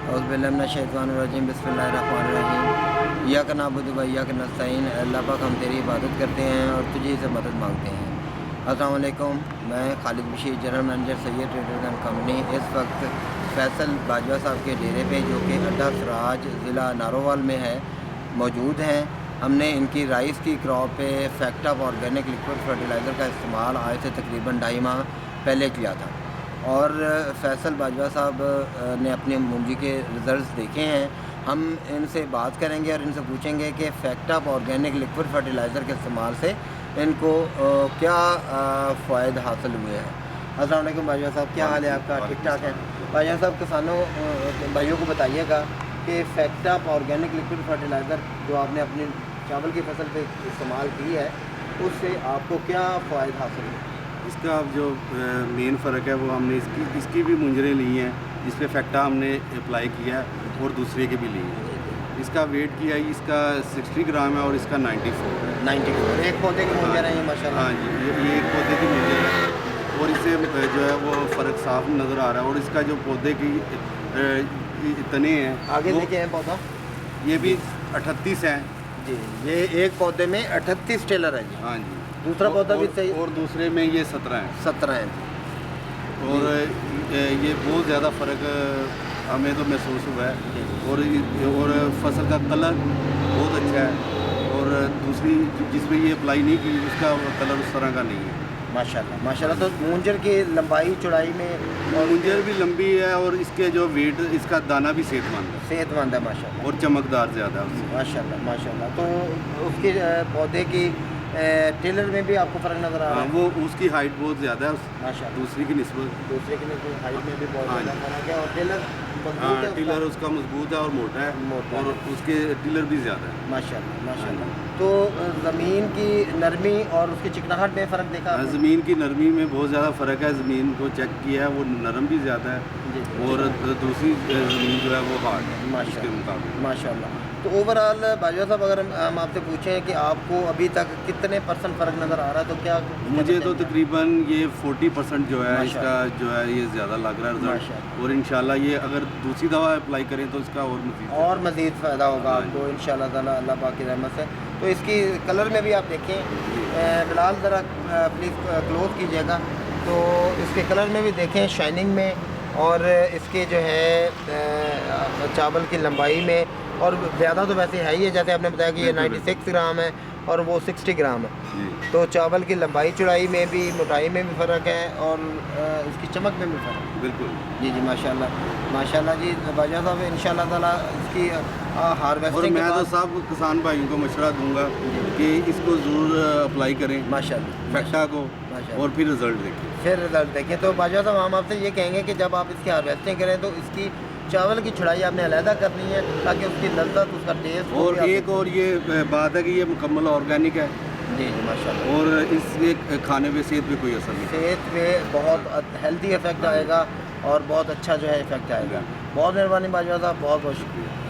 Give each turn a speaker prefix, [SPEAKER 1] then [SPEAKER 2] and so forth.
[SPEAKER 1] औज़ुबिल्लाहिमिनश्शैतानिर्रजीम बिस्मिल्लाहिर्रहमानिर्रहीम इय्याका नअबुदु व इय्याका नस्तईन। अल्लाह पाक हम तेरी इबादत करते हैं और तुझे से मदद मांगते हैं। अस्सलाम वालेकुम, मैं Khalid Bashir, general manager Syed traders and company, इस वक्त फैसल बाजवा साहब के डेरे पे जो कि अड्डा सराज ज़िला नारोवाल में है मौजूद हैं। हमने इनकी राइस की क्रॉप पे fact of organic liquid fertiliser का इस्तेमाल आज से तकरीबन 2.5 माह पहले किया था और फैसल बाजवा साहब ने अपने मुंजी के रिज़ल्ट्स देखे हैं। हम इनसे बात करेंगे और इनसे पूछेंगे कि fact of organic liquid fertiliser के इस्तेमाल से इनको क्या फ़ायदे हासिल हुए हैं। अस्सलाम वालेकुम बाजवा साहब, क्या हाल है आपका? ठीक ठाक है बाजवा साहब। किसानों भाइयों को बताइएगा कि fact of organic liquid fertiliser जो आपने अपनी चावल की फसल पे इस्तेमाल की है उससे आपको क्या फ़ायदे हासिल हुए?
[SPEAKER 2] इसका जो मेन फ़र्क है वो हमने इसकी भी मुंजरें ली हैं जिस पे फैक्टा हमने अप्लाई किया है और दूसरे के भी लिए हैं। इसका वेट किया है, इसका 60 ग्राम है और इसका 94 है।
[SPEAKER 1] 94 एक पौधे की मुंजर है ये माशाल्लाह।
[SPEAKER 2] हाँ जी, ये एक पौधे की मुंजर है और इससे जो है वो फ़र्क साफ नज़र आ रहा है। और इसका जो पौधे की तने हैं
[SPEAKER 1] आगे देखे हैं पौधा,
[SPEAKER 2] ये भी 38 हैं
[SPEAKER 1] जी। ये एक पौधे में 38 टेलर है जी।
[SPEAKER 2] हाँ जी,
[SPEAKER 1] दूसरा पौधा भी सही
[SPEAKER 2] और दूसरे में ये 17 हैं।
[SPEAKER 1] 17 हैं
[SPEAKER 2] और ये बहुत ज़्यादा फ़र्क हमें तो महसूस हुआ है। और फसल का कलर बहुत अच्छा है और दूसरी जिसमें ये अप्लाई नहीं की उसका कलर उस तरह का नहीं है
[SPEAKER 1] माशाल्लाह माशाल्लाह। तो मुंजर की लंबाई चौड़ाई में
[SPEAKER 2] और मुंजर भी लंबी है और इसके जो वेट इसका दाना भी सेहतमंद
[SPEAKER 1] है माशाल्लाह
[SPEAKER 2] और चमकदार ज़्यादा है उससे।
[SPEAKER 1] माशाल्लाह माशाल्लाह। तो उसके पौधे की टेलर में भी आपको फ़र्क नज़र आ रहा है?
[SPEAKER 2] वो उसकी हाइट बहुत ज़्यादा है
[SPEAKER 1] माशाल्लाह,
[SPEAKER 2] दूसरी की निस्बत।
[SPEAKER 1] दूसरे की हाइट में भी बहुत ज़्यादा फ़र्क है और टेलर
[SPEAKER 2] टिलर उसका मजबूत है और मोटा है और उसके टिलर भी ज़्यादा है
[SPEAKER 1] माशाल्लाह माशाल्लाह। तो ज़मीन की नरमी और उसकी चिकनाहट में फ़र्क देखा?
[SPEAKER 2] ज़मीन की नरमी में बहुत ज़्यादा फ़र्क है। ज़मीन को चेक किया है, वो नरम भी ज़्यादा है और दूसरी ज़मीन जो है वो हार्ड है इसके मुकाबले
[SPEAKER 1] माशाल्लाह। तो ओवरऑल बाजवा साहब अगर हम आपसे पूछें कि आपको अभी तक कितने % फ़र्क नज़र आ रहा है तो क्या?
[SPEAKER 2] मुझे तो तकरीबन ये 40% जो है इसका जो है ये ज़्यादा लग रहा है रिजल्ट। और इंशाल्लाह ये अगर दूसरी दवा अप्लाई करें तो इसका और मज़ीद
[SPEAKER 1] फ़ायदा होगा आपको इंशाल्लाह ताला अल्लाह पाक की रहमत से। तो इसकी कलर में भी आप देखें बिलाल, ज़रा प्लीज़ क्लोज कीजिएगा। तो इसके कलर में भी देखें, शाइनिंग में और इसके जो है चावल की लंबाई में। और ज़्यादा तो वैसे है ही है, जैसे आपने बताया कि ये 96 ग्राम है और वो 60 ग्राम है। तो चावल की लंबाई चौड़ाई में भी, मोटाई में भी फ़र्क है और इसकी चमक में भी फ़र्क है।
[SPEAKER 2] बिल्कुल जी
[SPEAKER 1] जी माशाल्लाह माशाल्लाह जी। बाजवा साहब इंशाल्लाह ताला इसकी हार्वेस्टिंग।
[SPEAKER 2] और मैं तो सब किसान भाइयों को मशवरा दूंगा कि इसको ज़रूर अप्लाई करें
[SPEAKER 1] माशाल्लाह
[SPEAKER 2] फैक्टा को और फिर रिज़ल्ट देखें।
[SPEAKER 1] तो बाजवा साहब हम आपसे ये कहेंगे कि जब आप इसकी हार्वेस्टिंग करें तो इसकी चावल की छुड़ाई आपने अलहदा करनी है ताकि उसकी लज्जत, उसका टेस्ट।
[SPEAKER 2] और एक और ये बात है कि ये मुकम्मल ऑर्गेनिक है
[SPEAKER 1] जी माशाल्लाह।
[SPEAKER 2] और इसके खाने पे सेहत पे कोई असर नहीं,
[SPEAKER 1] सेहत पे बहुत हेल्दी इफेक्ट आएगा और बहुत अच्छा जो है इफेक्ट आएगा। बहुत मेहरबानी बाजवा साहब, बहुत बहुत शुक्रिया।